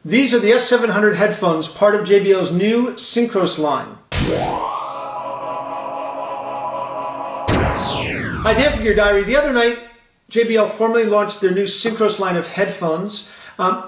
These are the S700 headphones, part of JBL's new Synchros line. Hi, Dan for your diary. The other night, JBL formally launched their new Synchros line of headphones.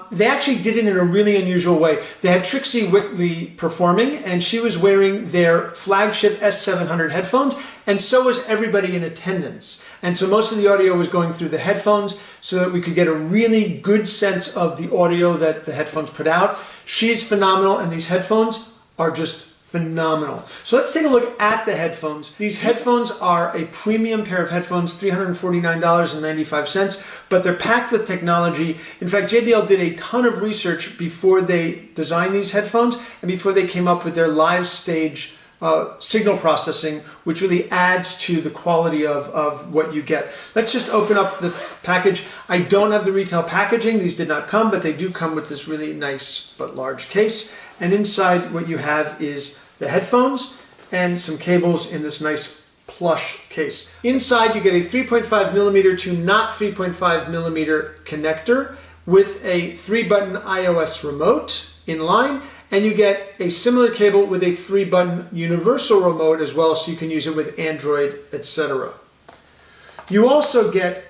They actually did it in a really unusual way. They had Trixie Whitley performing, and she was wearing their flagship S700 headphones, and so was everybody in attendance. And so most of the audio was going through the headphones so that we could get a really good sense of the audio that the headphones put out. She's phenomenal, and these headphones are just phenomenal. So let's take a look at the headphones. These headphones are a premium pair of headphones, $349.95, but they're packed with technology. In fact, JBL did a ton of research before they designed these headphones and before they came up with their live stage signal processing, which really adds to the quality of what you get. Let's just open up the package. I don't have the retail packaging. These did not come, but they do come with this really nice but large case. And inside what you have is the headphones and some cables in this nice plush case. Inside you get a 3.5 millimeter to not 3.5 millimeter connector with a 3-button iOS remote in line, and you get a similar cable with a 3-button universal remote as well, so you can use it with Android, etc. You also get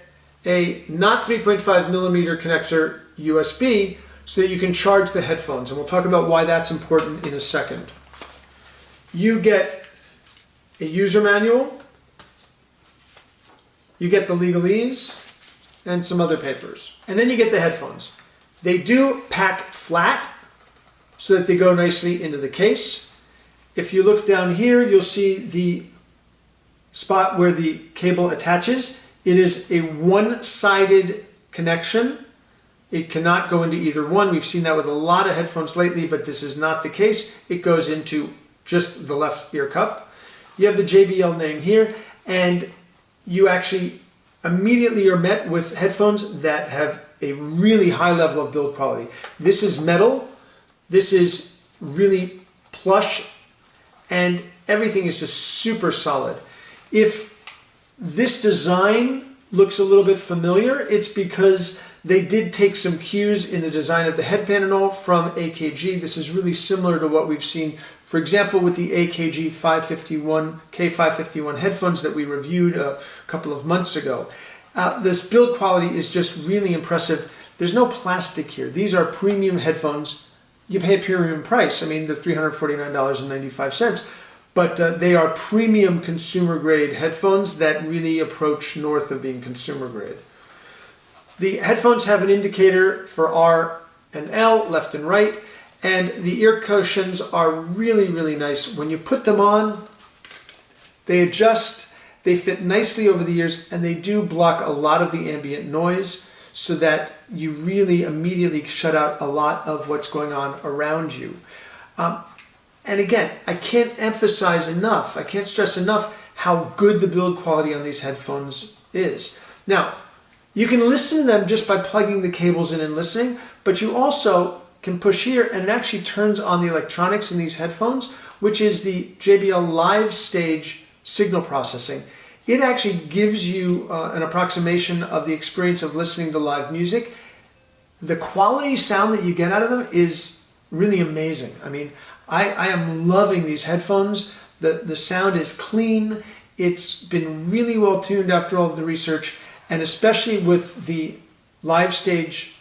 a not 3.5 millimeter connector USB so that you can charge the headphones, and we'll talk about why that's important in a second. You get a user manual, you get the legalese, and some other papers. And then you get the headphones. They do pack flat so that they go nicely into the case. If you look down here, you'll see the spot where the cable attaches. It is a one-sided connection. It cannot go into either one. We've seen that with a lot of headphones lately, but this is not the case. It goes into just the left ear cup. You have the JBL name here, and you actually immediately are met with headphones that have a really high level of build quality. This is metal, this is really plush, and everything is just super solid. If this design looks a little bit familiar, it's because they did take some cues in the design of the headband and all from AKG. This is really similar to what we've seen, for example, with the AKG K551 headphones that we reviewed a couple of months ago. This build quality is just really impressive. There's no plastic here. These are premium headphones. You pay a premium price. I mean, the $349.95, but they are premium consumer grade headphones that really approach north of being consumer grade. The headphones have an indicator for R and L, left and right, and the ear cushions are really, really nice. When you put them on, they adjust, they fit nicely over the ears, and they do block a lot of the ambient noise so that you really immediately shut out a lot of what's going on around you. And again, I can't emphasize enough, I can't stress enough how good the build quality on these headphones is. Now, you can listen to them just by plugging the cables in and listening, but you also can push here and it actually turns on the electronics in these headphones, which is the JBL Live Stage signal processing. It actually gives you an approximation of the experience of listening to live music. The quality sound that you get out of them is really amazing. I mean, I am loving these headphones. The sound is clean. It's been really well tuned after all of the research, and especially with the live stage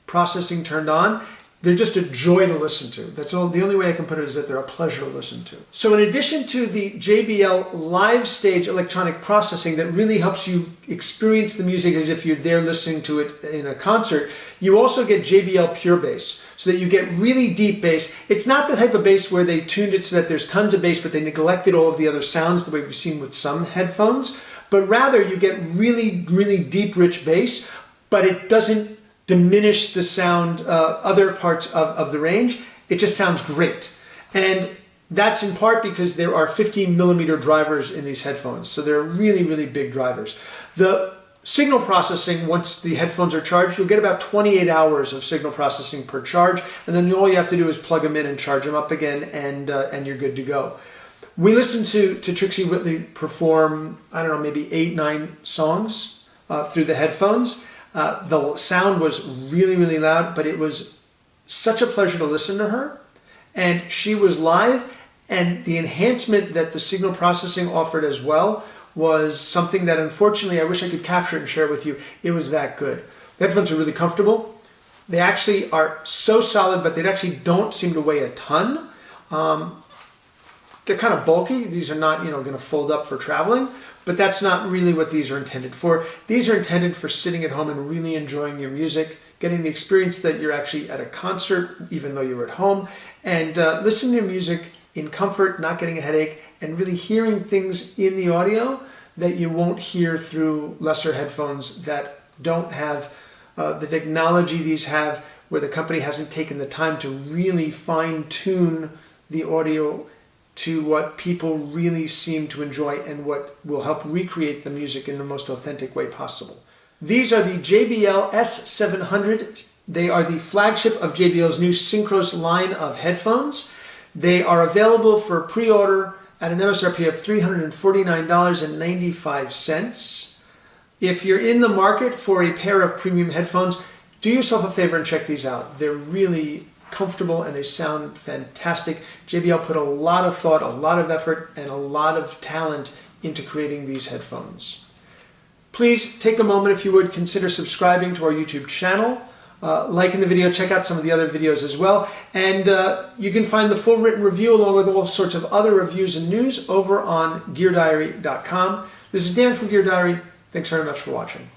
processing turned on, they're just a joy to listen to. That's all. The only way I can put it is that they're a pleasure to listen to. So in addition to the JBL Live Stage electronic processing that really helps you experience the music as if you're there listening to it in a concert, you also get JBL Pure Bass, so that you get really deep bass. It's not the type of bass where they tuned it so that there's tons of bass, but they neglected all of the other sounds the way we've seen with some headphones, but rather you get really, really deep, rich bass, but it doesn't diminish the sound, other parts of the range. It just sounds great. And that's in part because there are 15 millimeter drivers in these headphones. So they're really, really big drivers. The signal processing, once the headphones are charged, you'll get about 28 hours of signal processing per charge. And then all you have to do is plug them in and charge them up again, and you're good to go. We listened to Trixie Whitley perform, I don't know, maybe 8, 9 songs through the headphones. The sound was really, really loud, but it was such a pleasure to listen to her. And she was live, and the enhancement that the signal processing offered as well was something that unfortunately I wish I could capture and share with you. It was that good. The headphones are really comfortable. They actually are so solid, but they actually don't seem to weigh a ton. They're kind of bulky. These are not, going to fold up for traveling, but that's not really what these are intended for. These are intended for sitting at home and really enjoying your music, getting the experience that you're actually at a concert, even though you're at home, and listening to music in comfort, not getting a headache, and really hearing things in the audio that you won't hear through lesser headphones that don't have the technology these have, where the company hasn't taken the time to really fine-tune the audio to what people really seem to enjoy and what will help recreate the music in the most authentic way possible. These are the JBL S700. They are the flagship of JBL's new Synchros line of headphones. They are available for pre-order at an MSRP of $349.95. If you're in the market for a pair of premium headphones, do yourself a favor and check these out. They're really comfortable and they sound fantastic. JBL put a lot of thought, a lot of effort, and a lot of talent into creating these headphones. Please take a moment, if you would, consider subscribing to our YouTube channel. Liking the video, check out some of the other videos as well. And you can find the full written review along with all sorts of other reviews and news over on GearDiary.com. This is Dan from Gear Diary. Thanks very much for watching.